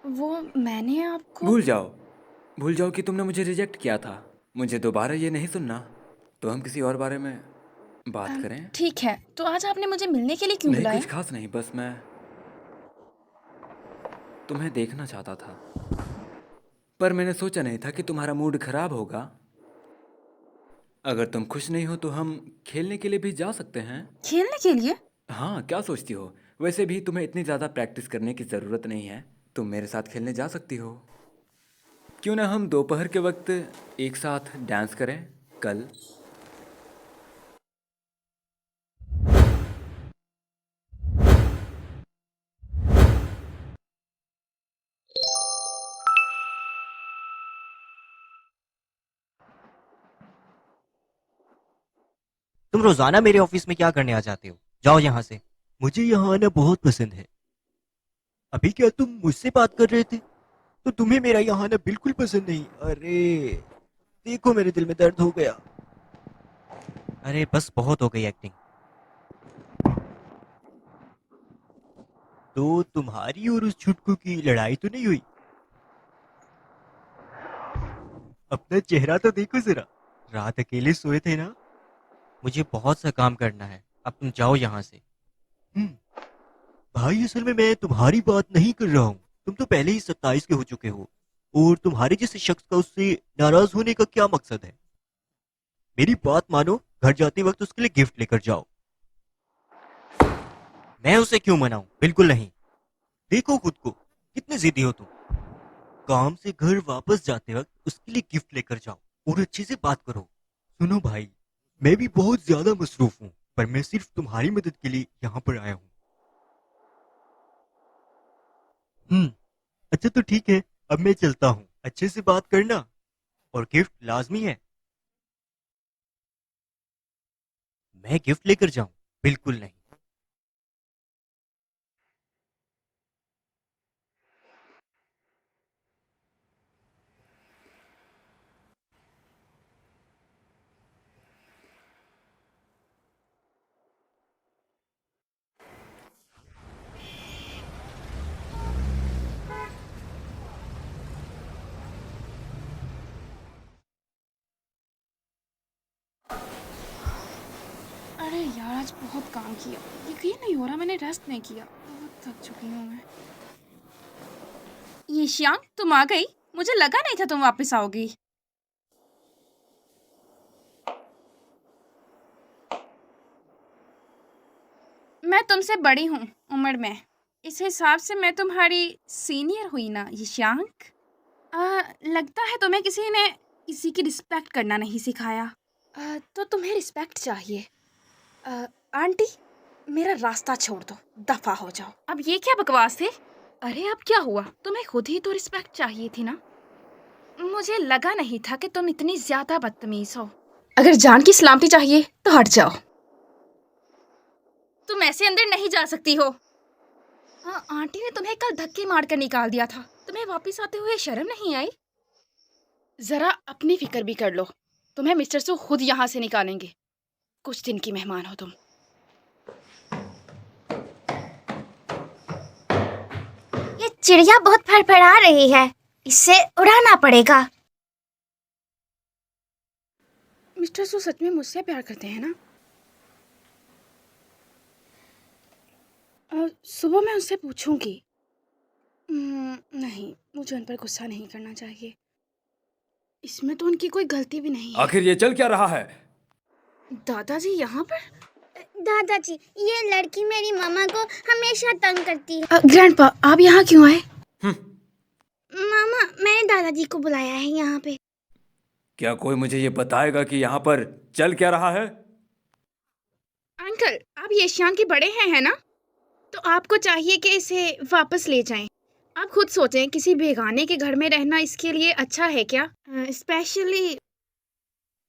वो मैंने आपको भूल जाओ कि तुमने मुझे रिजेक्ट किया था। मुझे दोबारा ये नहीं सुनना। तो हम किसी और बारे में बात करें। ठीक है, तो आज आपने मुझे मिलने के लिए क्यों नहीं, बुलाया? कुछ खास नहीं, बस मैं तुम्हें देखना चाहता था। पर मैंने सोचा नहीं था कि तुम्हारा मूड खराब होगा। अगर तुम खुश नहीं हो तो हम खेलने के लिए भी जा सकते हैं। खेलने के लिए? हाँ, क्या सोचती हो? वैसे भी तुम्हें इतनी ज़्यादा प्रैक्टिस करने की ज़रूरत नहीं है। तुम मेरे साथ खेलने जा सकती हो। क्यों ना हम दोपहर के वक्त एक साथ डांस करें कल। तुम रोजाना मेरे ऑफिस में क्या करने आ जाते हो? जाओ यहाँ से। मुझे यहाँ आना बहुत पसंद है। अभी क्या तुम मुझसे बात कर रहे थे? तो तुम्हें मेरा यहाँ आना बिल्कुल पसंद नहीं? अरे देखो, मेरे दिल में दर्द हो गया। अरे बस, बहुत हो गई एक्टिंग। तो तुम्हारी और उस छुटकू की लड़ाई तो नहीं हुई? अपना चेहरा तो देखो जरा। रात अकेले सोए थे ना? मुझे बहुत सा काम करना है, अब तुम जाओ यहाँ से। हम्म। भाई, असल में मैं तुम्हारी बात नहीं कर रहा हूँ। तुम तो पहले ही 27 के हो चुके हो। और तुम्हारे जैसे शख्स का उससे नाराज होने का क्या मकसद है? मेरी बात मानो, घर जाते वक्त उसके लिए गिफ्ट लेकर जाओ। मैं उसे क्यों मनाऊं? बिल्कुल नहीं। देखो खुद को, कितने जिद्दी हो तुम। काम से घर वापस जाते वक्त उसके लिए गिफ्ट लेकर जाओ और अच्छे से बात करो। सुनो भाई, मैं भी बहुत ज्यादा मसरूफ हूँ, पर मैं सिर्फ तुम्हारी मदद के लिए यहाँ पर आया हूँ। हम्म। अच्छा तो ठीक है, अब मैं चलता हूँ। अच्छे से बात करना, और गिफ्ट लाजमी है। मैं गिफ्ट लेकर जाऊं? बिल्कुल नहीं। अरे यार, आज बहुत काम किया। यकीन नहीं हो रहा मैंने रेस्ट नहीं किया। बहुत थक चुकी हूँ मैं। ये श्याम, तुम आ गई? मुझे लगा नहीं था तुम वापस आओगी। मैं तुमसे बड़ी हूँ उम्र में। इस हिसाब से मैं तुम्हारी सीनियर हुई ना यशांक। लगता है तुम्हें किसी ने किसी की रिस्पेक्ट करना नहीं सिखाया। तो तुम्हें रिस्पेक्ट चाहिए। आंटी, मेरा रास्ता छोड़ दो, दफा हो जाओ। अब ये क्या बकवास है? अरे अब क्या हुआ? तुम्हें खुद ही तो रिस्पेक्ट चाहिए थी ना। मुझे लगा नहीं था कि तुम इतनी ज्यादा बदतमीज हो। अगर जान की सलामती चाहिए तो हट जाओ। तुम ऐसे अंदर नहीं जा सकती हो। हाँ, आंटी ने तुम्हें कल धक्के मार कर निकाल दिया था। तुम्हें वापस आते हुए शर्म नहीं आई? जरा अपनी फिक्र भी कर लो। तुम्हें मिस्टर सु खुद यहाँ से निकालेंगे। कुछ दिन की मेहमान हो तुम। ये चिड़िया बहुत फड़फड़ा रही है, इसे उड़ाना पड़ेगा। मिस्टर सु सच में मुझसे प्यार करते हैं ना? सुबह मैं उससे पूछूंगी। नहीं, मुझे उन पर गुस्सा नहीं करना चाहिए। इसमें तो उनकी कोई गलती भी नहीं है। आखिर ये चल क्या रहा है? दादाजी यहाँ पर? दादाजी, ये लड़की मेरी मामा को हमेशा तंग करती है। ग्रैंडपा, आप यहाँ क्यों आए? मामा, मैंने दादाजी को बुलाया है यहाँ पे। क्या कोई मुझे ये बताएगा कि यहाँ पर चल क्या रहा है? अंकल, आप यशांक के बड़े हैं, है ना? तो आपको चाहिए कि इसे वापस ले जाएं। आप खुद सोचें, किसी बेगाने के घर में रहना इसके लिए अच्छा है क्या? स्पेशली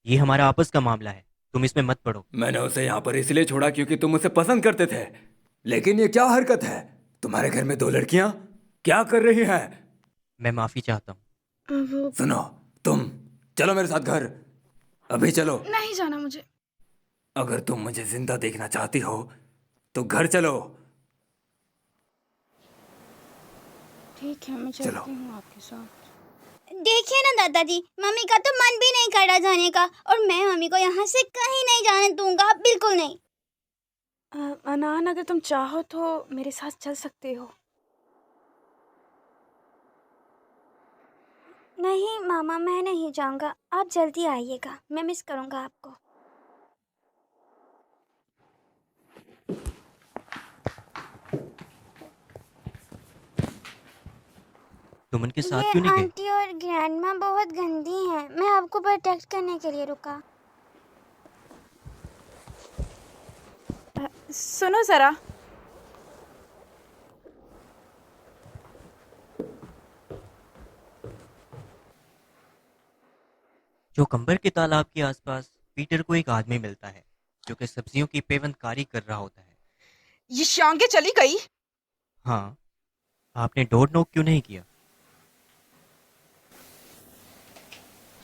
ये हमारा आपस का मामला है, तुम इसमें मत पड़ो। मैंने उसे यहाँ पर इसलिए छोड़ा क्योंकि तुम उसे पसंद करते थे। लेकिन ये क्या हरकत है? तुम्हारे घर में दो लड़कियां क्या कर रही हैं? मैं माफी चाहता हूँ। वो सुनो, तुम चलो मेरे साथ घर। अभी चलो। नहीं जाना मुझे। अगर तुम मुझे जिंदा देखना चाहती हो तो घर चलो। ठीक है, मैं चलो। चलती हूँ आपके साथ। देखिए ना दादाजी, मम्मी का तो मन भी नहीं कर रहा जाने का, और मैं मम्मी को यहाँ से कहीं नहीं जाने दूंगा, बिल्कुल नहीं। अनान, अगर तुम चाहो तो मेरे साथ चल सकते हो। नहीं मामा, मैं नहीं जाऊंगा, आप जल्दी आइएगा, मैं मिस करूंगा आपको। तुम उनके साथ ये क्यों नहीं गए? आंटी और ग्रैंडमा बहुत गंदी हैं, मैं आपको प्रोटेक्ट करने के लिए रुका। सुनो ज़रा, चौकंबर के तालाब के आसपास पीटर को एक आदमी मिलता है जो कि सब्जियों की पेवंदकारी कर रहा होता है। ये शांगे चली गई। हाँ, आपने डोर नॉक क्यों नहीं किया?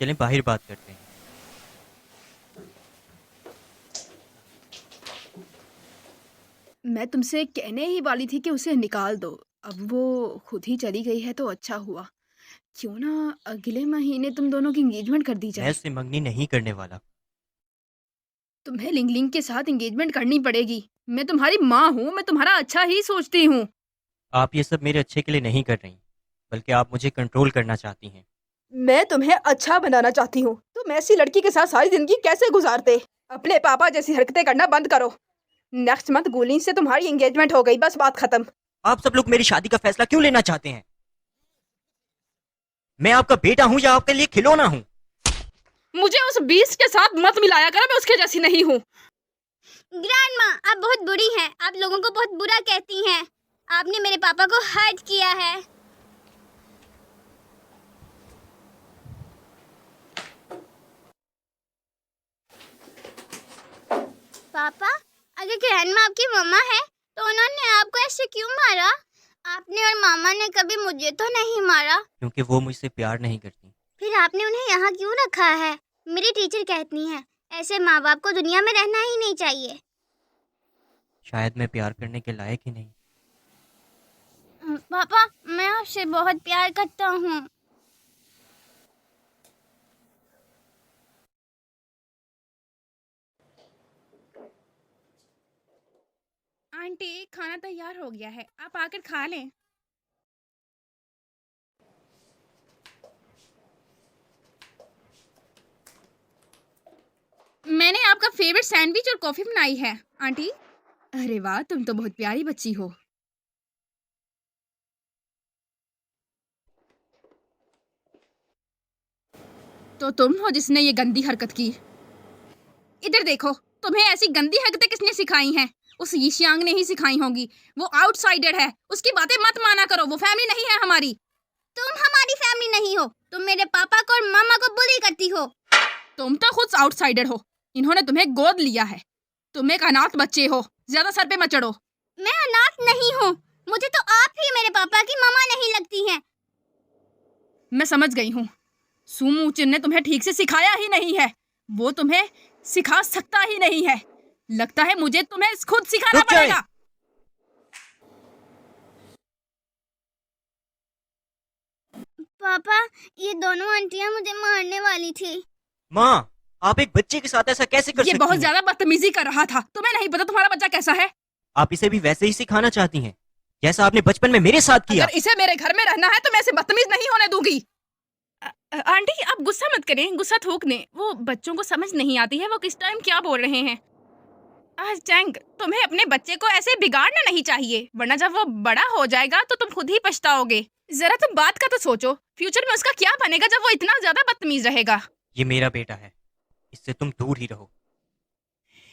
चलें बाहर बात करते हैं। मैं तुमसे कहने ही वाली थी कि उसे निकाल दो। अब वो खुद ही चली गई है तो अच्छा हुआ। क्यों ना अगले महीने तुम दोनों की एंगेजमेंट कर दी मैं जाए। उससे मंगनी नहीं करने वाला। तुम्हें लिंगलिंग के साथ एंगेजमेंट करनी पड़ेगी। मैं तुम्हारी माँ हूँ, मैं तुम्हारा अच्छा ही सोचती हूँ। आप ये सब मेरे अच्छे के लिए नहीं कर रही, बल्कि आप मुझे कंट्रोल करना चाहती हैं। मैं तुम्हें अच्छा बनाना चाहती हूँ। तुम ऐसी लड़की के साथ सारी जिंदगी कैसे गुजारते? अपने पापा जैसी हरकतें करना बंद करो। नेक्स्ट मंथ गोली से तुम्हारी एंगेजमेंट हो गई, बस बात खत्म। आप सब लोग मेरी शादी का फैसला क्यों लेना चाहते हैं? मैं आपका बेटा हूँ या आपके लिए खिलौना हूँ? मुझे उस बीस्ट के साथ मत मिलाया करो, मैं उसके जैसी नहीं हूँ। ग्रैंडमा, आप बहुत बुरी हैं, आप लोगों को बहुत बुरा कहती हैं, आपने मेरे पापा को हर्ट किया है। पापा, अगर ग्रैंडमा आपकी मम्मा है तो उन्होंने आपको ऐसे क्यों मारा? आपने और मामा ने कभी मुझे तो नहीं मारा। क्योंकि वो मुझसे प्यार नहीं करती। फिर आपने उन्हें यहाँ क्यों रखा है? मेरी टीचर कहती हैं ऐसे माँ बाप को दुनिया में रहना ही नहीं चाहिए। शायद मैं प्यार करने के लायक ही नहीं। पापा, मैं आपसे बहुत प्यार करता हूँ। आंटी, खाना तैयार हो गया है, आप आकर खा लें। मैंने आपका फेवरेट सैंडविच और कॉफी बनाई है आंटी। अरे वाह, तुम तो बहुत प्यारी बच्ची हो। तो तुम हो जिसने ये गंदी हरकत की। इधर देखो, तुम्हें ऐसी गंदी हरकतें किसने सिखाई हैं? उस यिशियांग ने ही सिखाई होंगी। वो आउटसाइडर है, उसकी बातें मत माना करो, वो फैमिली नहीं है हमारी। तुम हमारी फैमिली नहीं हो, तुम मेरे पापा को और मामा को बुली करती हो। तुम तो खुद आउटसाइडर हो, इन्होंने तुम्हें गोद लिया है। तुम एक अनाथ बच्चे हो, ज्यादा सर पे मत चढ़ो। मैं अनाथ नहीं हूँ, मुझे तो आप ही मेरे पापा की मामा नहीं लगती हैं। मैं समझ गई हूँ, सुमूचिन ने तुम्हें ठीक से सिखाया ही नहीं है। वो तुम्हें सिखा सकता ही नहीं है। लगता है मुझे तुम्हें खुद सिखाना रुक जाए। पड़ेगा। पापा, ये दोनों आंटियां मुझे मारने वाली थी। माँ, आप एक बच्चे के साथ ऐसा कैसे कर ये सकती बहुत हैं? ज्यादा बदतमीजी कर रहा था। तुम्हें नहीं पता तुम्हारा बच्चा कैसा है? आप इसे भी वैसे ही सिखाना चाहती हैं जैसा आपने बचपन में मेरे साथ किया। अगर इसे मेरे घर में रहना है तो मैं इसे बदतमीज नहीं होने दूंगी। आंटी, आप गुस्सा मत करें, गुस्सा थूकने। वो बच्चों को समझ नहीं आती है वो किस टाइम क्या बोल रहे हैं। चैंग, तुम्हें अपने बच्चे को ऐसे बिगाड़ना नहीं चाहिए, वरना जब वो बड़ा हो जाएगा तो तुम खुद ही पछताओगे। जरा तुम बात का तो सोचो, फ्यूचर में उसका क्या बनेगा जब वो इतना ज्यादा बदतमीज रहेगा। ये मेरा बेटा है, इससे तुम दूर ही रहो।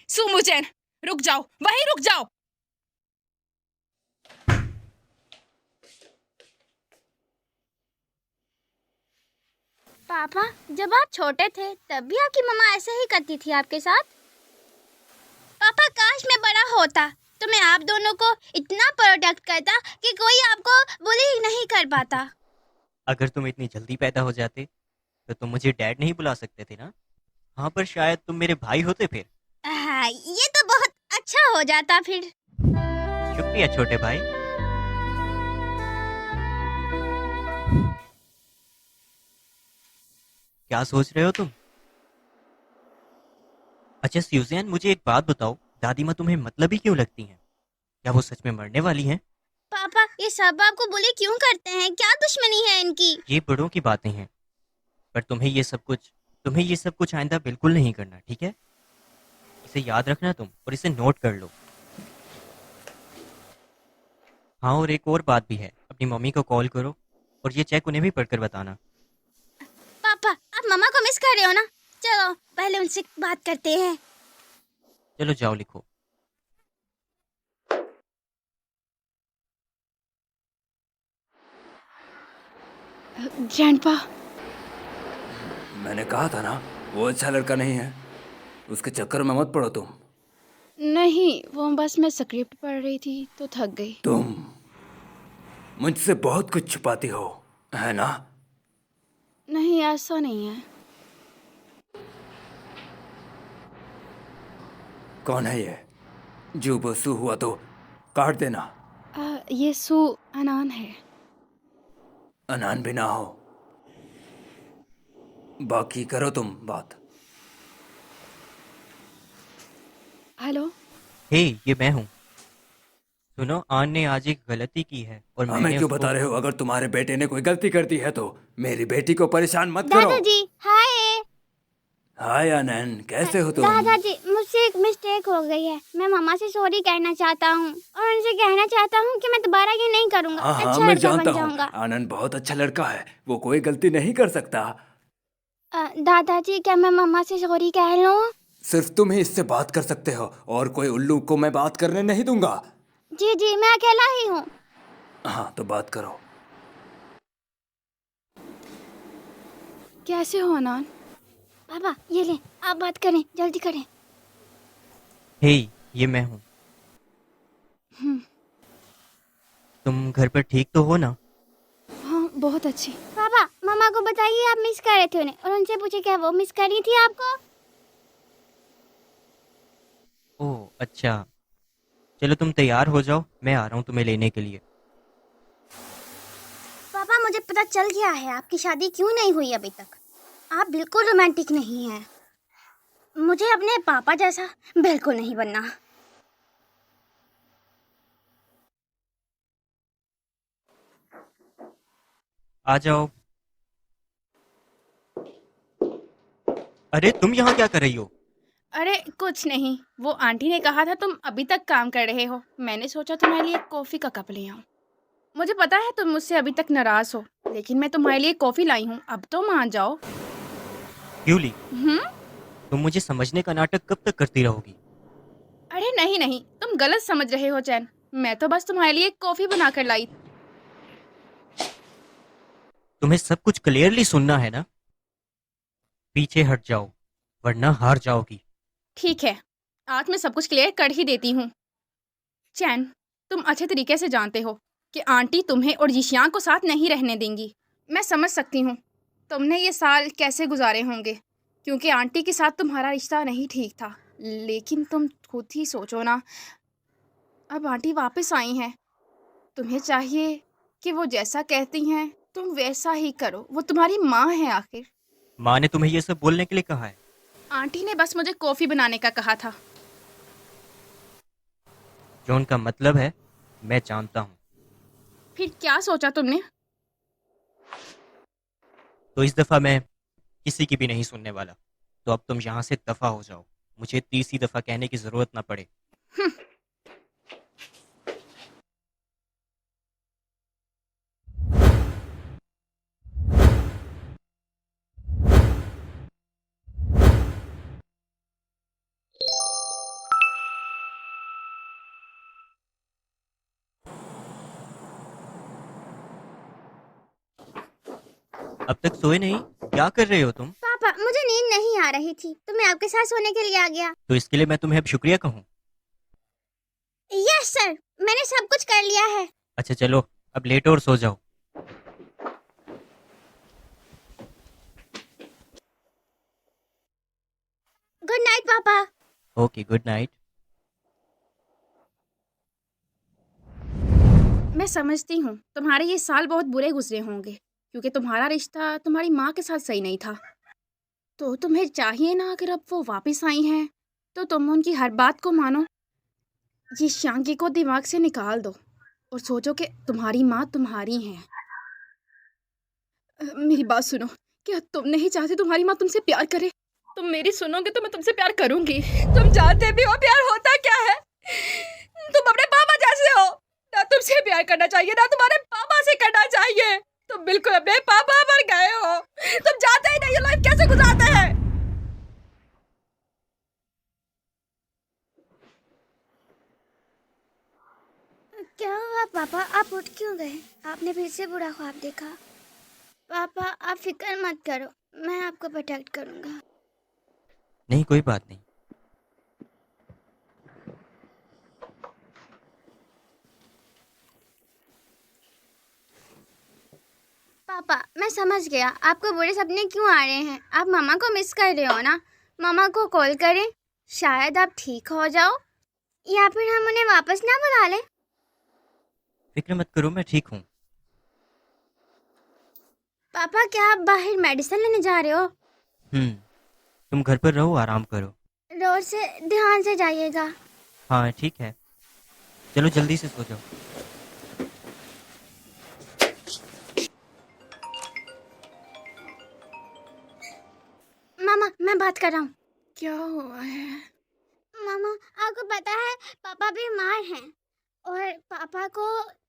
सुमुचेन, रुक जाओ, वहीं रुक जाओ। पापा, जब आप छोटे थे तब भी आपकी मम्मा ऐसे ही करती थी आपके साथ? पापा, काश मैं बड़ा होता तो मैं आप दोनों को इतना प्रोटेक्ट करता कि कोई आपको बुली नहीं कर पाता। अगर तुम इतनी जल्दी पैदा हो जाते तो तुम मुझे डैड नहीं बुला सकते थे ना? हाँ, पर शायद तुम मेरे भाई होते फिर। ये तो बहुत अच्छा हो जाता फिर। शुक्रिया छोटे भाई। क्या सोच रहे हो तुम? अच्छा स्यूजियन, मुझे एक बात बताओ, दादी माँ तुम्हें मतलबी क्यों लगती हैं? क्या वो सच में मरने वाली हैं? पापा ये सब आपको बुली क्यों करते हैं? क्या दुश्मनी है इनकी? ये बड़ों की बातें हैं, पर तुम्हें ये सब कुछ आइंदा बिल्कुल नहीं करना, ठीक है? इसे याद रखना तुम, और इसे नोट कर लो। हाँ, और एक और बात भी है, अपनी मम्मी को कॉल करो और ये चेक उन्हें भी पढ़कर बताना। पापा आप मम्मा को मिस कर रहे हो ना? चलो पहले उनसे बात करते हैं। चलो जाओ लिखो। ग्रैंडपा, मैंने कहा था ना, वो अच्छा लड़का नहीं है। उसके चक्कर में मत पड़ो तुम। नहीं, वो बस मैं स्क्रिप्ट पढ़ रही थी तो थक गई। तुम मुझसे बहुत कुछ छुपाती हो, है ना? नहीं, ऐसा नहीं है। कौन है ये? जो बसू हुआ तो काट देना। ये सू अनान है। अनान भी ना हो। बाकी करो तुम बात। हेलो। हे, ये मैं हूँ। सुनो, आन ने आज एक गलती की है और हमें मैंने क्यों उसको। बता रहे हो? अगर तुम्हारे बेटे ने कोई गलती कर दी है तो मेरी बेटी को परेशान मत करो। दादाजी हाय। हाय अनन, कैसे हो तुम? दादाजी मुझसे एक मिस्टेक हो गई है। मैं मम्मा से सॉरी कहना चाहता हूँ और उनसे कहना चाहता हूँ कि मैं दोबारा ये नहीं करूँगा। हाँ हाँ, अच्छा मैं लड़का जानता बन हूँ। जाऊंगा। आनंद बहुत अच्छा लड़का है, वो कोई गलती नहीं कर सकता। दादाजी क्या मैं मम्मा से सॉरी कह लूँ? सिर्फ तुम ही इससे बात कर सकते हो और कोई उल्लू को मैं बात करने नहीं दूंगा। जी जी मैं अकेला ही हूँ। हाँ तो बात करो। कैसे हो अनान? पापा ये ले, आप बात करें, जल्दी करें। हे, ये मैं हूँ। हम्म, तुम घर पर ठीक तो हो ना? हाँ, बहुत अच्छी। पापा मम्मा को बताइए आप मिस कर रहे थे उन्हें, और उनसे पूछे क्या वो मिस कर रही थी आपको। ओह अच्छा, चलो तुम तैयार हो जाओ, मैं आ रहा हूँ तुम्हें लेने के लिए। पापा मुझे पता चल गया है आपकी शादी क्यों नहीं हुई अभी तक। आप बिल्कुल रोमांटिक नहीं हैं। मुझे अपने पापा जैसा बिल्कुल नहीं बनना। आ जाओ। अरे तुम यहाँ क्या कर रही हो? अरे कुछ नहीं, वो आंटी ने कहा था तुम अभी तक काम कर रहे हो, मैंने सोचा तुम्हारे लिए कॉफ़ी का कप ले आऊं। मुझे पता है तुम मुझसे अभी तक नाराज़ हो, लेकिन मैं तुम्हारे लिए कॉफ़ी लाई हूँ, अब तो मान जाओ। यूली, हम्म। तुम मुझे समझने का नाटक कब तक करती रहोगी? अरे नहीं नहीं, तुम गलत समझ रहे हो चैन, मैं तो बस तुम्हारे लिए कॉफ़ी बना कर लाई। तुम्हें सब कुछ क्लियरली सुनना है ना? पीछे हट जाओ, वरना हार जाओगी। ठीक है, आज मैं सब कुछ क्लियर कर ही देती हूँ। चैन, तुम अच्छे तरीके से जानते हो कि आंटी तुम्हें और जिशियांग को साथ नहीं रहने देंगी। मैं समझ सकती हूँ तुमने ये साल कैसे गुजारे होंगे, क्योंकि आंटी के साथ तुम्हारा रिश्ता नहीं ठीक था। लेकिन तुम खुद ही सोचो ना, अब आंटी वापस आई हैं, तुम्हें चाहिए कि वो जैसा कहती हैं तुम वैसा ही करो। वो तुम्हारी माँ है आखिर। माँ ने तुम्हें ये सब बोलने के लिए कहा है? आंटी ने बस मुझे कॉफ़ी बनाने का कहा था। जो उनका मतलब है मैं जानता हूँ। फिर क्या सोचा तुमने? तो इस दफा मैं किसी की भी नहीं सुनने वाला। तो अब तुम यहाँ से दफा हो जाओ, मुझे तीसरी दफा कहने की जरूरत ना पड़े। अब तक सोए नहीं? क्या कर रहे हो तुम? पापा मुझे नींद नहीं आ रही थी तो मैं आपके साथ सोने के लिए आ गया। तो इसके लिए मैं तुम्हें अब शुक्रिया कहूँ? यस सर, मैंने सब कुछ कर लिया है। अच्छा चलो, अब लेटो और सो जाओ। गुड नाइट पापा। Okay, good night. मैं समझती हूँ तुम्हारे ये साल बहुत बुरे गुजरे होंगे, क्योंकि तुम्हारा रिश्ता तुम्हारी माँ के साथ सही नहीं था। तो तुम्हें चाहिए ना, अगर अब वो वापस आई हैं तो तुम उनकी हर बात को मानो। ये शांकी को दिमाग से निकाल दो और सोचो कि तुम्हारी माँ तुम्हारी हैं। मेरी बात सुनो, क्या तुम नहीं चाहते तुम्हारी माँ तुमसे प्यार करे? तुम मेरी सुनोगे तो मैं तुमसे प्यार करूंगी। तुम जानते भी हो प्यार होता क्या है। तुम अपने पापा जैसे हो, ना तुमसे प्यार करना चाहिए ना तुम्हारे पापा से करना चाहिए। तुम बिल्कुल अपने पापा पर गए हो। तुम जानते ही नहीं ये लाइफ कैसे गुजारते हैं। क्या हुआ पापा, आप उठ क्यों गए? आपने फिर से बुरा ख्वाब देखा? पापा आप फिक्र मत करो, मैं आपको प्रोटेक्ट करूंगा। नहीं, कोई बात नहीं। पापा मैं समझ गया आपको बुरे सपने क्यों आ रहे हैं। आप मामा को मिस कर रहे हो ना। मामा को कॉल करें, शायद आप ठीक हो जाओ, या फिर हम उन्हें वापस ना बुला लें। फिक्र मत करो, मैं ठीक हूँ। पापा क्या आप बाहर मेडिसिन लेने जा रहे हो? तुम घर पर रहो, आराम करो। रोड से ध्यान से जाइएगा। हाँ ठीक है, चलो जल्दी से सो जाओ। मामा मैं बात कर रहा हूँ। क्या हुआ है? मामा आपको पता है पापा बीमार हैं और पापा को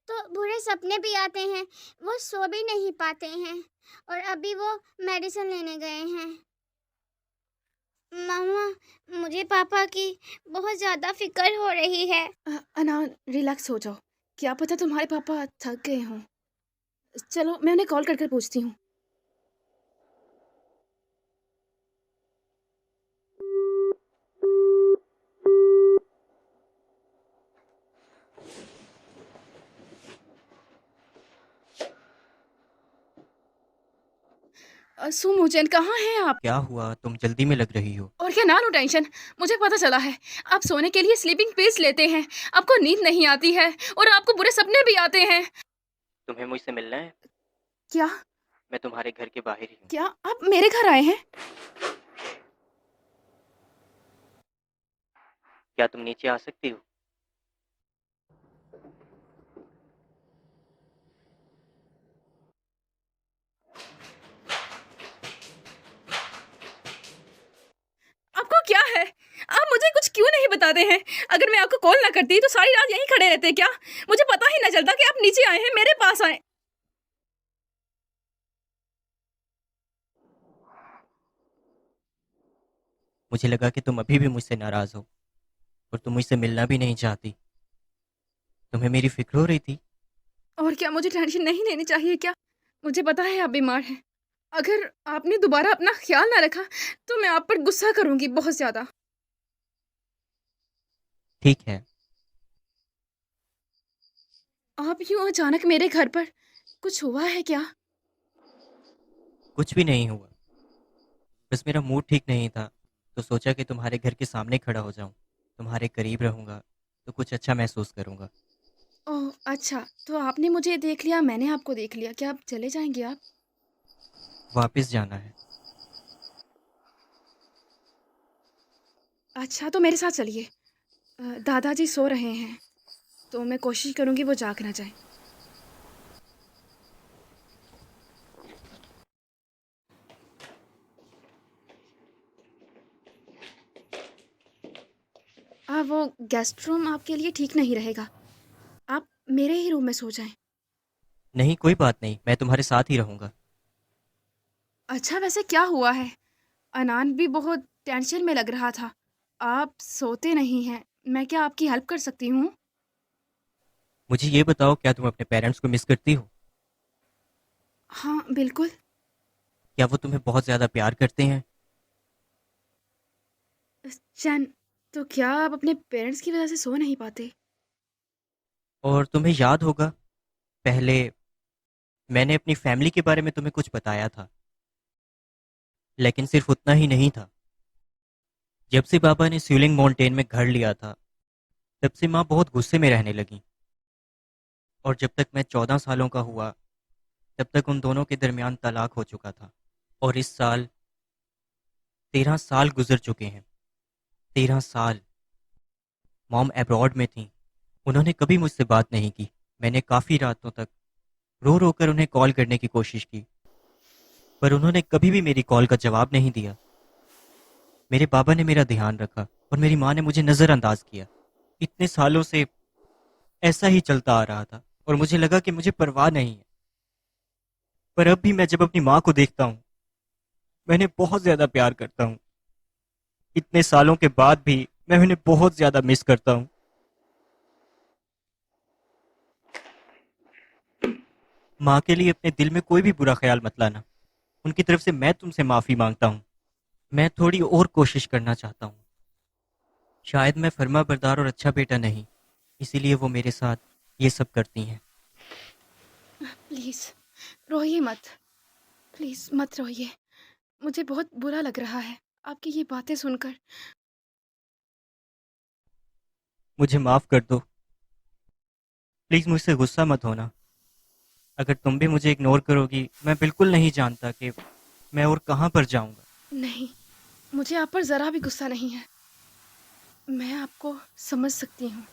तो बुरे सपने भी आते हैं, वो सो भी नहीं पाते हैं और अभी वो मेडिसिन लेने गए हैं। मामा मुझे पापा की बहुत ज़्यादा फिक्र हो रही है। अनान रिलैक्स हो जाओ, क्या पता तुम्हारे पापा थक गए हों। चलो मैं उन्हें कॉल करके पूछती हूँ। सुमुचन कहाँ हैं आप? क्या हुआ, तुम जल्दी में लग रही हो? और क्या, ना लो टेंशन, मुझे पता चला है आप सोने के लिए स्लीपिंग पिल्स लेते हैं। आपको नींद नहीं आती है और आपको बुरे सपने भी आते हैं। तुम्हें मुझसे मिलना है? क्या? मैं तुम्हारे घर के बाहर ही हूँ। क्या आप मेरे घर आए हैं? क्या तुम नीचे आ सकती हो? आपको क्या है? आप मुझे कुछ क्यों नहीं बताते हैं? अगर मैं आपको कॉल ना करती तो सारी रात यहीं खड़े रहते क्या? मुझे पता ही ना चलता कि आप नीचे आए हैं, मेरे पास आए। मुझे लगा कि तुम अभी भी मुझसे नाराज हो और तुम मुझसे मिलना भी नहीं चाहती। तुम्हें मेरी फिक्र हो रही थी। और क्या मुझे टेंशन नहीं लेनी चाहिए क्या? मुझे पता है आप बीमार हैं। अगर आपने दोबारा अपना ख्याल ना रखा तो मैं आप पर गुस्सा करूंगी बहुत ज्यादा। ठीक है। आप यूं अचानक मेरे घर पर, कुछ हुआ है क्या? कुछ भी नहीं हुआ, बस मेरा मूड ठीक नहीं था तो सोचा कि तुम्हारे घर के सामने खड़ा हो जाऊं। तुम्हारे करीब रहूंगा तो कुछ अच्छा महसूस करूंगा। ओह अच्छा, तो आपने मुझे देख लिया, मैंने आपको देख लिया। क्या आप चले जाएंगे आप? वापस जाना है। अच्छा तो मेरे साथ चलिए। दादाजी सो रहे हैं तो मैं कोशिश करूंगी वो जाग ना जाए। वो गेस्ट रूम आपके लिए ठीक नहीं रहेगा, आप मेरे ही रूम में सो जाएं। नहीं कोई बात नहीं, मैं तुम्हारे साथ ही रहूंगा। अच्छा वैसे क्या हुआ है? अनान भी बहुत टेंशन में लग रहा था। आप सोते नहीं हैं, मैं क्या आपकी हेल्प कर सकती हूँ? मुझे ये बताओ, क्या तुम अपने पेरेंट्स को मिस करती हो? हाँ बिल्कुल। क्या वो तुम्हें बहुत ज़्यादा प्यार करते हैं? चैन, तो क्या आप अपने पेरेंट्स की वजह से सो नहीं पाते? और तुम्हें याद होगा, पहले मैंने अपनी फैमिली के बारे में तुम्हें कुछ बताया था, लेकिन सिर्फ उतना ही नहीं था। जब से पापा ने स्यूलिंग माउंटेन में घर लिया था, तब से माँ बहुत गुस्से में रहने लगी। और जब तक मैं 14 सालों का हुआ, तब तक उन दोनों के दरमियान तलाक हो चुका था। और इस साल 13 साल गुजर चुके हैं। 13 साल। मॉम अब्रॉड में थी। उन्होंने कभी मुझसे बात नहीं की। मैंने काफ़ी रातों तक रो रो कर उन्हें कॉल करने की कोशिश की, पर उन्होंने कभी भी मेरी कॉल का जवाब नहीं दिया। मेरे बाबा ने मेरा ध्यान रखा और मेरी माँ ने मुझे नज़रअंदाज किया। इतने सालों से ऐसा ही चलता आ रहा था और मुझे लगा कि मुझे परवाह नहीं है। पर अब भी मैं जब अपनी माँ को देखता हूँ, मैं उन्हें बहुत ज़्यादा प्यार करता हूँ। इतने सालों के बाद भी मैं उन्हें बहुत ज़्यादा मिस करता हूँ। माँ के लिए अपने दिल में कोई भी बुरा ख्याल मत लाना। उनकी तरफ से मैं तुमसे माफ़ी मांगता हूँ। मैं थोड़ी और कोशिश करना चाहता हूँ। शायद मैं फर्मा बरदार और अच्छा बेटा नहीं, इसीलिए वो मेरे साथ ये सब करती हैं। प्लीज़ रोइए मत। प्लीज़ मत रोइए। मुझे बहुत बुरा लग रहा है आपकी ये बातें सुनकर। मुझे माफ़ कर दो। प्लीज़ मुझसे गुस्सा मत होना। अगर तुम भी मुझे इग्नोर करोगी, मैं बिल्कुल नहीं जानता कि मैं और कहाँ पर जाऊँगा। नहीं, मुझे आप पर ज़रा भी गुस्सा नहीं है। मैं आपको समझ सकती हूँ।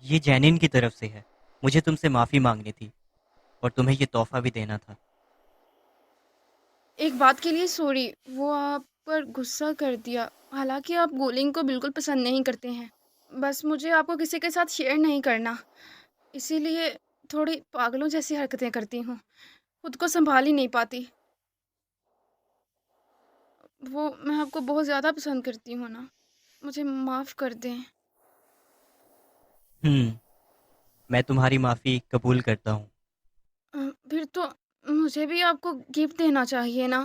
ये जैनिन की तरफ से है। मुझे तुमसे माफ़ी मांगनी थी और तुम्हें ये तोहफा भी देना था। एक बात के लिए सॉरी, वो आप पर गुस्सा कर दिया। हालांकि आप गोलिंग को बिल्कुल पसंद नहीं करते हैं। बस मुझे आपको किसी के साथ शेयर नहीं करना, इसीलिए थोड़ी पागलों जैसी हरकतें करती हूँ। खुद को संभाल ही नहीं पाती। वो मैं आपको बहुत ज़्यादा पसंद करती हूँ ना। मुझे माफ़ कर दें। मैं तुम्हारी माफ़ी कबूल करता हूँ। फिर तो मुझे भी आपको गिफ्ट देना चाहिए ना।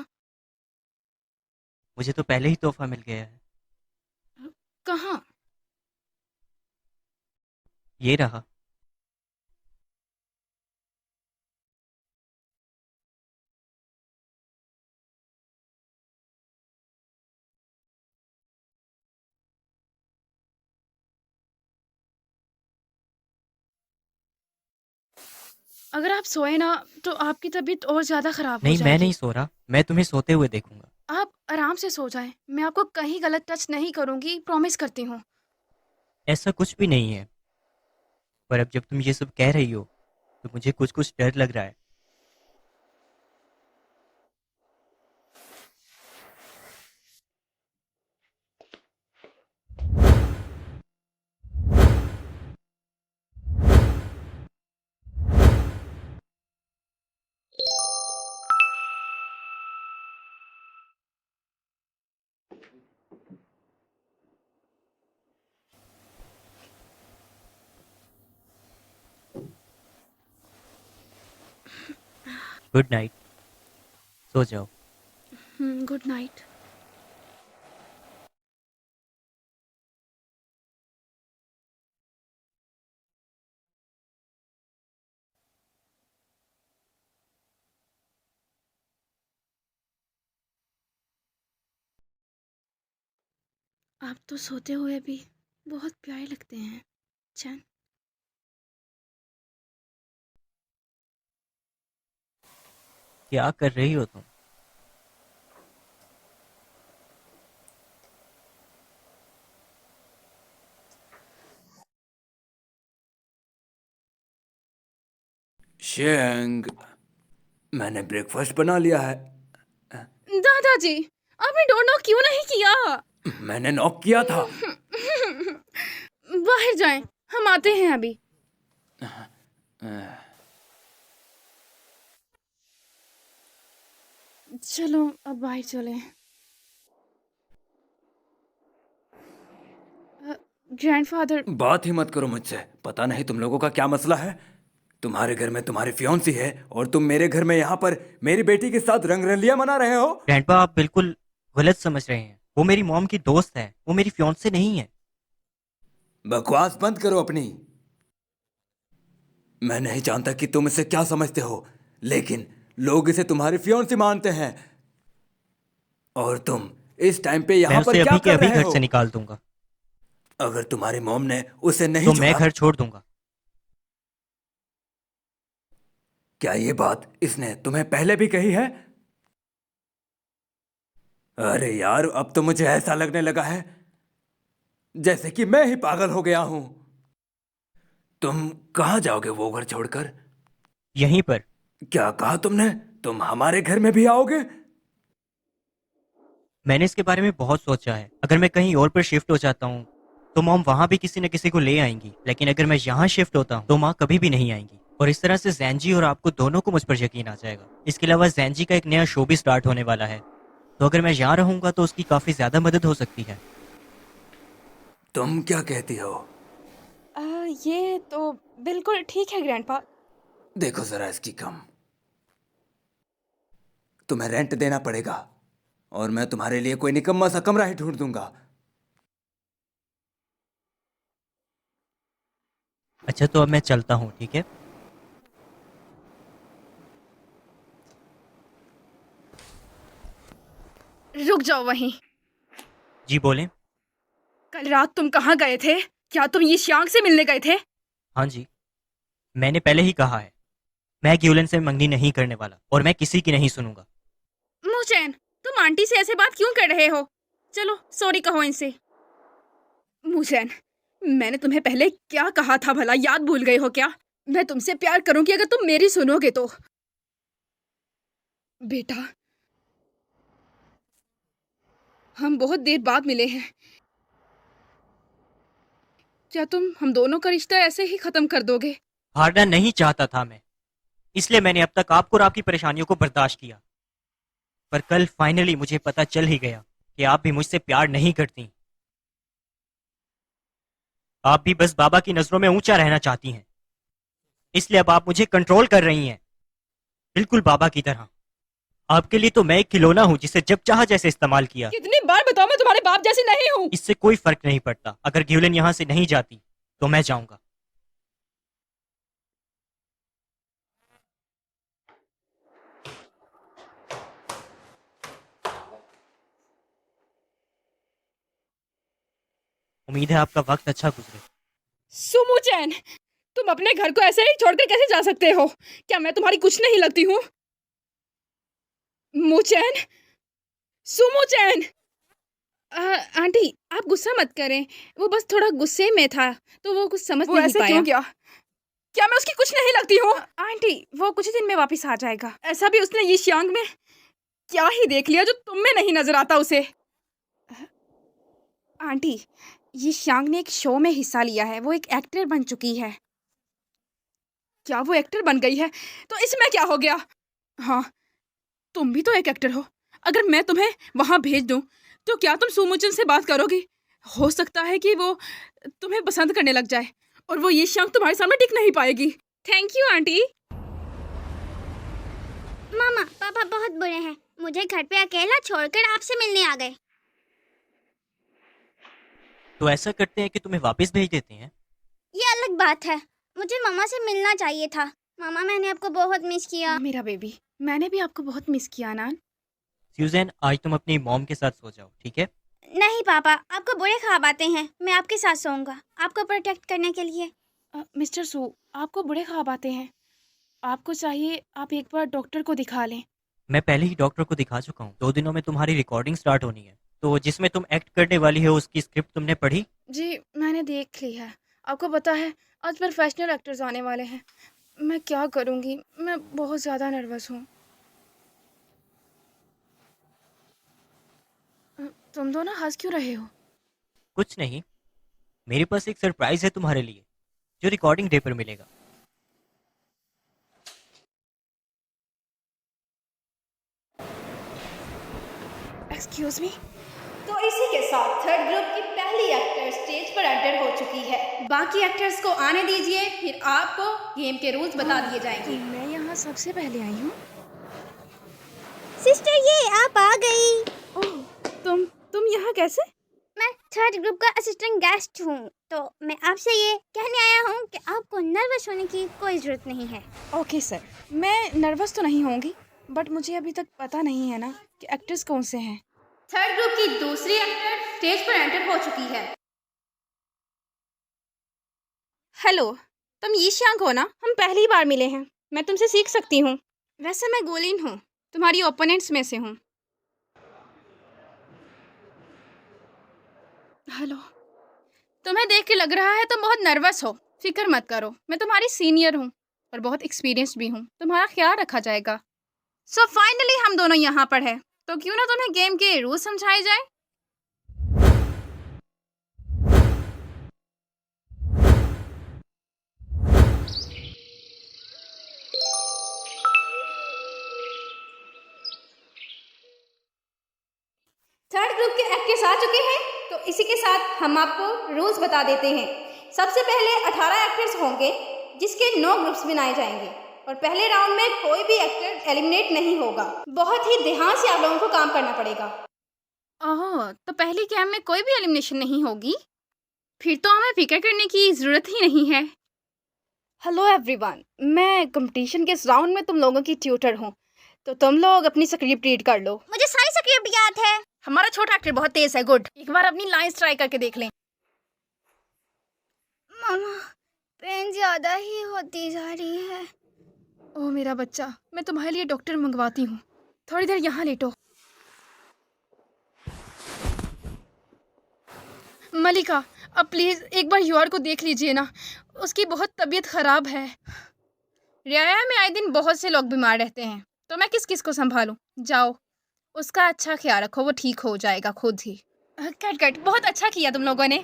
मुझे तो पहले ही तोहफा मिल गया है। कहाँ? ये रहा। अगर आप सोए ना तो आपकी तबीयत और ज़्यादा ख़राब हो नहीं, मैं नहीं जाएगी। सो रहा। मैं तुम्हें सोते हुए देखूंगा। आप आराम से सो जाएं। मैं आपको कहीं गलत टच नहीं करूँगी, प्रॉमिस करती हूँ। ऐसा कुछ भी नहीं है। पर अब जब तुम ये सब कह रही हो, तो मुझे कुछ कुछ डर लग रहा है। Good night. सो जाओ। Good night. आप तो सोते हुए भी बहुत प्यारे लगते हैं, चैन। क्या कर रही हो तुम? शेंग, मैंने ब्रेकफास्ट बना लिया है। दादाजी, आपने डोर नॉक क्यों नहीं किया? मैंने नॉक किया था। बाहर जाएं, हम आते हैं अभी। चलो अब बाहर चलें। ग्रैंडफादर। बात ही मत करो मुझसे। पता नहीं तुम लोगों का क्या मसला है। तुम्हारे घर में तुम्हारी फियांसी है और तुम मेरे घर में यहाँ पर मेरी बेटी के साथ रंगरलियां मना रहे हो। ग्रैंडपा, आप बिल्कुल गलत समझ रहे हैं। वो मेरी मॉम की दोस्त है, वो मेरी फियांसे नहीं है। बकवास बंद करो अपनी। मैं नहीं जानता कि तुम इसे क्या समझते हो, लेकिन लोग इसे तुम्हारी फियांसी मानते हैं। और तुम इस टाइम पे मैं यहाँ पर उसे क्या अभी के कर अभी रहे घर हो? से निकाल दूंगा। अगर तुम्हारी मॉम ने उसे नहीं तो मैं छोड़ा, घर छोड़ दूंगा। क्या ये बात इसने तुम्हें पहले भी कही है? अरे यार, अब तो मुझे ऐसा लगने लगा है जैसे कि मैं ही पागल हो गया हूं। तुम कहाँ जाओगे वो घर छोड़कर? यहीं पर। क्या कहा तुमने? तुम हमारे घर में भी आओगे? मैंने इसके बारे में बहुत सोचा है। अगर मैं कहीं और पर शिफ्ट हो जाता हूँ तो मॉम वहां भी किसी न किसी को ले आएंगी, लेकिन अगर मैं यहाँ शिफ्ट होता हूँ तो माँ कभी भी नहीं आएंगी। और इस तरह से जैनजी और आपको दोनों को मुझ पर यकीन आ जाएगा। इसके अलावा जैनजी का एक नया शो भी स्टार्ट होने वाला है, तो अगर मैं यहाँ रहूंगा तो उसकी काफी ज्यादा मदद हो सकती है। तुम क्या कहती हो? ये तो बिल्कुल ठीक है ग्रैंडपा। देखो जरा इसकी कम। तुम्हें रेंट देना पड़ेगा और मैं तुम्हारे लिए कोई निकम्मा सा कमरा ही ढूंढ दूंगा। अच्छा, तो अब मैं चलता हूँ, ठीक है? रुक जाओ वहीं। जी बोलें। कल रात तुम कहाँ गए थे? क्या तुम ये श्यांग से मिलने गए थे? हाँ जी, मैंने पहले ही कहा है, मैं ग्यूलन से मंगनी नहीं करने वाला और मैं किसी की नहीं सुनूंगा। मुचैन, तुम आंटी से ऐसे बात क्यों कर रहे हो? चलो सॉरी कहो इनसे। मुचैन, मैंने तुम्हें पहले क्या कहा था भला, याद भूल गए हो क्या? मैं तुमसे प्यार करूंगी अगर तुम मेरी सुनोगे तो। बेटा, हम बहुत देर बाद मिले हैं। क्या तुम हम दोनों का रिश्ता ऐसे ही खत्म कर दोगे? हारना नहीं चाहता था मैं, इसलिए मैंने अब तक आपको और आपकी परेशानियों को बर्दाश्त किया। पर कल फाइनली मुझे पता चल ही गया कि आप भी मुझसे प्यार नहीं करती। आप भी बस बाबा की नजरों में ऊंचा रहना चाहती हैं, इसलिए अब आप मुझे कंट्रोल कर रही हैं, बिल्कुल बाबा की तरह। आपके लिए तो मैं एक खिलौना हूं जिसे जब चाहा जैसे इस्तेमाल किया। कितनी बार बताओ मैं तुम्हारे बाप जैसी नहीं हूँ। इससे कोई फर्क नहीं पड़ता। अगर ग्यूलिन यहां से नहीं जाती तो मैं जाऊंगा। उम्मीद है आपका वक्त अच्छा गुजरे। सुमुचैन, तुम अपने घर को ऐसे ही छोड़कर कैसे जा सकते हो? क्या मैं तुम्हारी कुछ नहीं लगती हूँ? मुचैन, सुमुचैन। आंटी, आप गुस्सा मत करें। वो बस थोड़ा गुस्से में था, तो वो कुछ समझ नहीं ऐसे पाया। क्यों किया? क्या मैं उसकी कुछ नहीं लगती हूँ? आंटी, वो कुछ ही दिन में वापस आ जाएगा। ऐसा भी उसने ये श्यांग में क्या ही देख लिया जो तुम में नहीं नजर आता उसे। आंटी, ये शांग ने एक शो में हिस्सा लिया है, वो एक एक्टर बन चुकी है। क्या वो एक्टर बन गई है? तो इसमें क्या हो गया? हाँ, तुम भी तो एक एक्टर हो। अगर मैं तुम्हें वहां भेज दूं तो क्या तुम सुमुचन से बात करोगी? हो सकता है कि वो तुम्हें पसंद करने लग जाए और वो ये श्यांग तुम्हारे सामने टिक नहीं पाएगी। Thank you aunty. मामा पापा बहुत बुरे हैं, मुझे घर पे अकेला छोड़कर आपसे मिलने आ गए। तो ऐसा करते हैं कि तुम्हें वापस भेज देते हैं। ये अलग बात है, मुझे मामा से मिलना चाहिए था। मामा मैंने आपको बहुत मिस किया। मेरा बेबी, मैंने भी आपको बहुत मिस किया नान। स्यूजन, आज तुम अपनी मॉम के साथ सो जाओ, ठीक है? नहीं पापा, आपको बुरे ख्वाब आते हैं। मैं आपके साथ सोऊंगा, आपको प्रोटेक्ट करने के लिए। मिस्टर सू, आपको बुरे ख्वाब आते हैं? आपको चाहिए आप एक बार डॉक्टर को दिखा लें। मैं पहले ही डॉक्टर को दिखा चुका हूँ। 2 दिनों में तुम्हारी रिकॉर्डिंग स्टार्ट होनी है, तो जिसमें तुम एक्ट करने वाली हो उसकी स्क्रिप्ट तुमने पढ़ी? जी, मैंने देख ली है। आपको पता है आज प्रोफेशनल एक्टर्स आने वाले हैं। मैं क्या करूँगी? मैं बहुत ज़्यादा नर्वस हूँ। तुम दोनों हंस क्यों रहे हो? कुछ नहीं, मेरे पास एक सरप्राइज है तुम्हारे लिए जो रिकॉर्डिंग डे पर मिलेगा। Excuse me. तो इसी के साथ थर्ड ग्रुप की पहली एक्टर स्टेज पर एंटर हो चुकी है। बाकी एक्टर्स को आने दीजिए, फिर आपको गेम के रूल्स बता दिए जाएंगे। मैं यहाँ सबसे पहले आई हूँ। सिस्टर, ये आप आ गई। ओह, तुम यहाँ कैसे? मैं थर्ड ग्रुप का असिस्टेंट गेस्ट हूँ, तो मैं आपसे ये कहने आया हूँ कि आपको नर्वस होने की कोई ज़रूरत नहीं है। ओके सर, मैं नर्वस तो नहीं होंगी, बट मुझे अभी तक पता नहीं है ना कि एक्टर्स कौन से हैं। थर्ड ग्रुप की दूसरी एक्टर स्टेज पर एंटर हो चुकी है। हेलो, तुम यीशांग हो ना? हम पहली बार मिले हैं। मैं तुमसे सीख सकती हूँ। वैसे मैं गोलिन हूँ, तुम्हारी ओपोनेंट्स में से हूँ। हेलो, तुम्हें देख के लग रहा है तुम बहुत नर्वस हो। फिक्र मत करो, मैं तुम्हारी सीनियर हूँ और बहुत एक्सपीरियंस्ड भी हूँ। तुम्हारा ख्याल रखा जाएगा। सो फाइनली हम दोनों यहाँ पर हैं, तो क्यों ना तुम्हें गेम के रूल समझाए जाए। थर्ड ग्रुप के एक्टर्स आ चुके हैं, तो इसी के साथ हम आपको रूल्स बता देते हैं। सबसे पहले 18 एक्टर्स होंगे, जिसके 9 ग्रुप्स बनाए जाएंगे और पहले राउंड में कोई भी एक्टर एलिमिनेट नहीं होगा। बहुत ही ध्यान से आप लोगों को काम करना पड़ेगा। ओह, तो पहली गेम में कोई भी एलिमिनेशन नहीं होगी? फिर तो हमें फिक्र करने की ज़रूरत ही नहीं है। हेलो एवरीवन, मैं कंपटीशन के इस राउंड में तुम लोगों की ट्यूटर हूँ, तो तुम लोग अपनी स्क्रिप्ट रीड कर लो। मुझे सारी स्क्रिप्ट याद है। हमारा छोटा एक्टर बहुत तेज है। गुड, एक बार अपनी लाइंस ट्राई करके देख लें। मामा, पेन ज्यादा ही होती जा रही है। ओह मेरा बच्चा, मैं तुम्हारे लिए डॉक्टर मंगवाती हूँ। थोड़ी देर यहाँ लेटो। मलिका, अब प्लीज़ एक बार यूआर को देख लीजिए ना, उसकी बहुत तबीयत ख़राब है। रियाया में आए दिन बहुत से लोग बीमार रहते हैं, तो मैं किस किस को संभालूं। जाओ, उसका अच्छा ख्याल रखो, वो ठीक हो जाएगा खुद ही। कट कट, बहुत अच्छा किया तुम लोगों ने।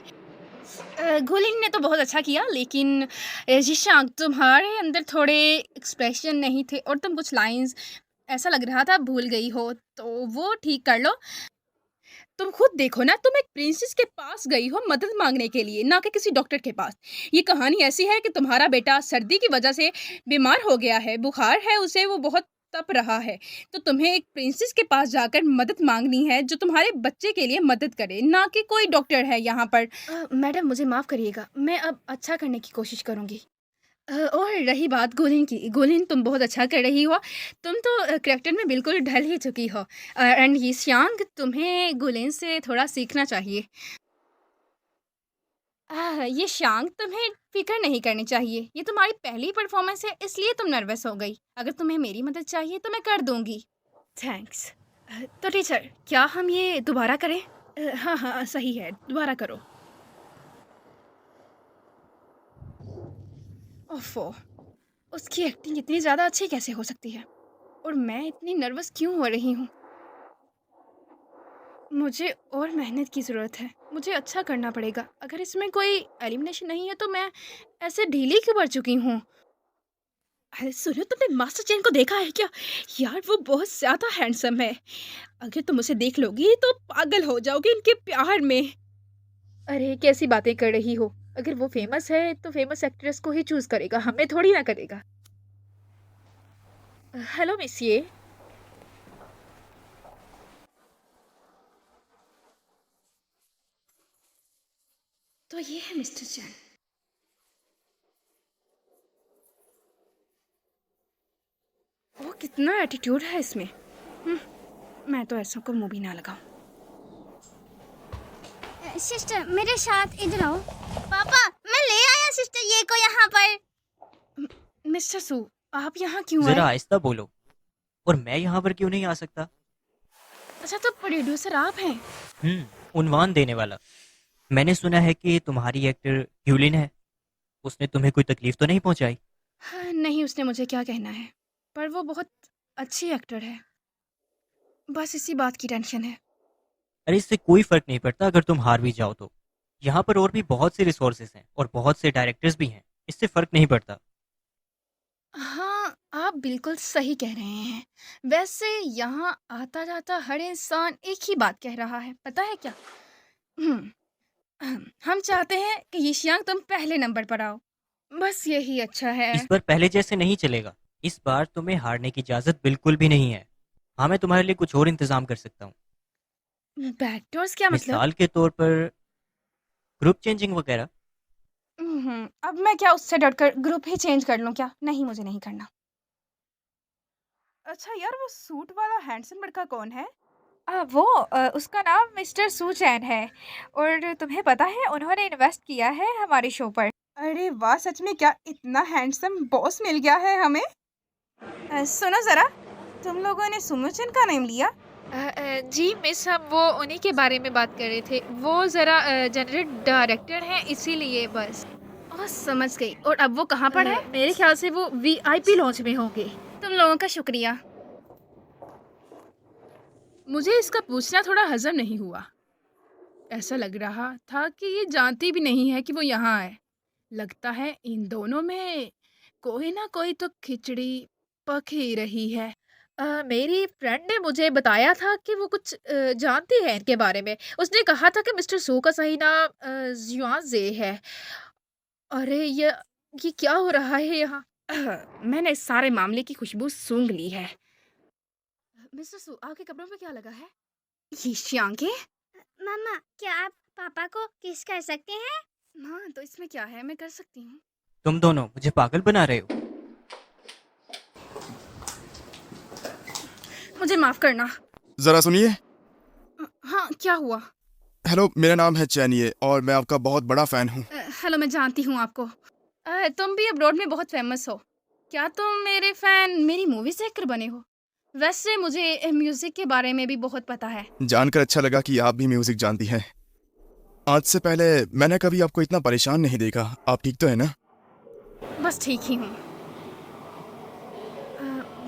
गुलिन ने तो बहुत अच्छा किया, लेकिन जिशांक, तुम्हारे अंदर थोड़े एक्सप्रेशन नहीं थे और तुम कुछ लाइंस ऐसा लग रहा था भूल गई हो, तो वो ठीक कर लो। तुम खुद देखो ना, तुम एक प्रिंसेस के पास गई हो मदद मांगने के लिए, ना कि किसी डॉक्टर के पास। ये कहानी ऐसी है कि तुम्हारा बेटा सर्दी की वजह से बीमार हो गया है, बुखार है उसे, वो बहुत तप रहा है, तो तुम्हें एक प्रिंसेस के पास जाकर मदद मांगनी है जो तुम्हारे बच्चे के लिए मदद करे, ना कि कोई डॉक्टर है यहाँ पर। मैडम मुझे माफ़ करिएगा, मैं अब अच्छा करने की कोशिश करूँगी। और रही बात गोलिन की, गोलिन तुम बहुत अच्छा कर रही हो। तुम तो करैक्टर में बिल्कुल ढल ही चुकी हो। एंड ये श्यांग, तुम्हें गोलिन से थोड़ा सीखना चाहिए। ये श्यांग, तुम्हें फिक्र नहीं करनी चाहिए। ये तुम्हारी पहली परफॉर्मेंस है, इसलिए तुम नर्वस हो गई। अगर तुम्हें मेरी मदद चाहिए तो मैं कर दूंगी। थैंक्स। तो टीचर, क्या हम ये दोबारा करें? हाँ हाँ सही है, दोबारा करो। ओफो, उसकी एक्टिंग इतनी ज़्यादा अच्छी कैसे हो सकती है और मैं इतनी नर्वस क्यों हो रही हूँ? मुझे और मेहनत की ज़रूरत है, मुझे अच्छा करना पड़ेगा। अगर इसमें कोई एलिमिनेशन नहीं है तो मैं ऐसे ढीली क्यों पड़ चुकी हूँ? अरे सुनो, तुमने मास्टर चेन को देखा है क्या? यार वो बहुत ज़्यादा हैंडसम है। अगर तुम उसे देख लोगी तो पागल हो जाओगी इनके प्यार में। अरे कैसी बातें कर रही हो? अगर वो फेमस है तो फेमस एक्ट्रेस को ही चूज़ करेगा, हमें थोड़ी ना करेगा। हेलो मिसिए। तो ये है मिस्टर चैन। वो कितना एटीट्यूड है इसमें। मैं तो ऐसा को मुंह भी ना लगाऊं। सिस्टर, मेरे साथ इधर आओ। पापा, मैं ले आया सिस्टर ये को यहाँ पर। मिस्टर सू, आप यहाँ क्यों जरा आए? आहिस्ता बोलो। और मैं यहाँ पर क्यों नहीं आ सकता? अच्छा, तो प्रोड्यूसर आप हैं? उन्वान देने वाला। मैंने सुना है कि तुम्हारी एक्टर यूलिन है। उसने तुम्हें कोई तकलीफ तो नहीं पहुंचाई? हाँ, नहीं, उसने मुझे क्या कहना है, पर वो बहुत अच्छी एक्टर है। बस इसी बात की टेंशन है। अरे इससे कोई फर्क नहीं पड़ता अगर तुम हार भी जाओ तो। यहाँ पर और भी बहुत से रिसोर्सेज हैं और बहुत से डायरेक्टर्स भी हैं। इससे फर्क नहीं पड़ता। हाँ, आप बिल्कुल सही कह रहे हैं। वैसे यहाँ आता जाता हर इंसान एक ही बात कह रहा है, पता है क्या? हम्म, हम चाहते हैं कि यिशियांग तुम पहले नंबर पर आओ, बस यही अच्छा है। इस बार पहले जैसे नहीं चलेगा। इस बार तुम्हें हारने की इजाज़त बिल्कुल भी नहीं है। हाँ, मैं तुम्हारे लिए कुछ और इंतज़ाम कर सकता हूँ। बैकडोर्स क्या मतलब? मिसाल के तौर पर ग्रुप चेंजिंग वगैरह। अब मैं क्या उससे डरकर ग्रुप ही चेंज कर लूँ क्या? नहीं, मुझे नहीं करना। अच्छा यार, वो सूट वाला हैंडसम लड़का कौन है? उसका नाम मिस्टर सू चैन है और तुम्हें पता है उन्होंने इन्वेस्ट किया है हमारे शो पर। अरे वाह, सच में क्या इतना हैंडसम बॉस मिल गया है हमें। सुनो ज़रा, तुम लोगों ने सुमुचन का नेम लिया? जी मिस, हम वो उन्हीं के बारे में बात कर रहे थे। वो ज़रा जनरल डायरेक्टर हैं, इसीलिए बस। ओह, समझ गई। और अब वो कहाँ पर है? मेरे ख्याल से वो वीआईपी लॉन्च में होंगे। तुम लोगों का शुक्रिया। मुझे इसका पूछना थोड़ा हजम नहीं हुआ। ऐसा लग रहा था कि ये जानती भी नहीं है कि वो यहाँ है। लगता है इन दोनों में कोई ना कोई तो खिचड़ी पक ही रही है। मेरी फ्रेंड ने मुझे बताया था कि वो कुछ जानती है इनके बारे में। उसने कहा था कि मिस्टर सू का सही नाम ज़ुआज़े है। अरे ये क्या हो रहा है यहाँ? मैंने इस सारे मामले की खुशबू सूंघ ली है। मिस्टर सू, आपके कपड़ों पे क्या लगा है? ये श्यांके? मम्मा, क्या आप पापा को किस कर सकते हैं? हाँ, तो इसमें क्या है, मैं कर सकती हूँ। तुम दोनों मुझे पागल बना रहे हो। मुझे माफ करना। जरा सुनिए। हाँ, क्या हुआ? हेलो, मेरा नाम है चैनिए और मैं आपका बहुत बड़ा फैन हूँ। हेलो, मैं जानती हूँ आपको। तुम भी अब्रॉड में बहुत फेमस हो। क्या तुम मेरे फैन मेरी मूवी से देखकर बने हो? वैसे मुझे म्यूजिक के बारे में भी बहुत पता है। जानकर अच्छा लगा कि आप भी म्यूजिक जानती हैं। आज से पहले मैंने कभी आपको इतना परेशान नहीं देखा। आप ठीक तो है ना? बस ठीक ही हूँ।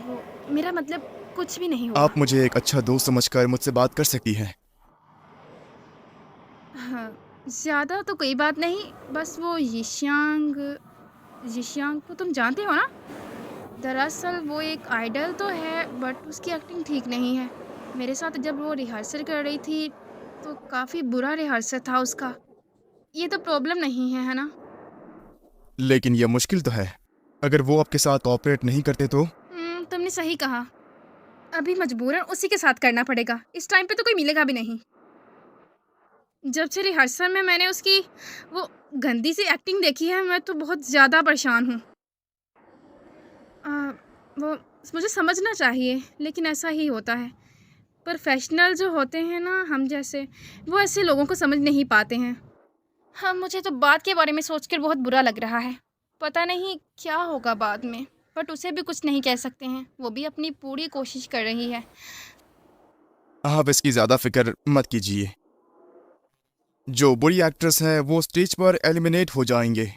वो मेरा मतलब कुछ भी नहीं हुआ। आप मुझे एक अच्छा दोस्त समझकर मुझसे बात कर सकती हैं। हाँ, ज़्यादा तो कोई बात नहीं। बस वो यिशियांग को तुम जानते हो ना? दरअसल वो एक आइडल तो है, बट उसकी एक्टिंग ठीक नहीं है। मेरे साथ जब वो रिहर्सल कर रही थी तो काफ़ी बुरा रिहर्सल था उसका। ये तो प्रॉब्लम नहीं है ना? लेकिन यह मुश्किल तो है। अगर वो आपके साथ कोऑपरेट नहीं करते तो? तुमने सही कहा। अभी मजबूरन उसी के साथ करना पड़ेगा। इस टाइम पे तो कोई मिलेगा भी नहीं। जब से रिहर्सल में मैंने उसकी वो गंदी सी एक्टिंग देखी है, मैं तो बहुत ज़्यादा परेशान हूँ। वो मुझे समझना चाहिए, लेकिन ऐसा ही होता है। प्रोफेशनल जो होते हैं ना, हम जैसे, वो ऐसे लोगों को समझ नहीं पाते हैं। हाँ, मुझे तो बात के बारे में सोचकर बहुत बुरा लग रहा है। पता नहीं क्या होगा बाद में, बट उसे भी कुछ नहीं कह सकते हैं। वो भी अपनी पूरी कोशिश कर रही है। आप इसकी ज़्यादा फिक्र मत कीजिए। जो बुरी एक्ट्रेस हैं वो स्टेज पर एलिमिनेट हो जाएंगे।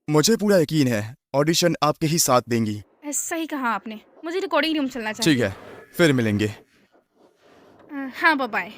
मुझे पूरा यकीन है ऑडिशन आपके ही साथ देंगी। ऐसा ही कहा आपने। मुझे रिकॉर्डिंग रूम चलना चाहिए। ठीक है, फिर मिलेंगे। हाँ, बाय बाय।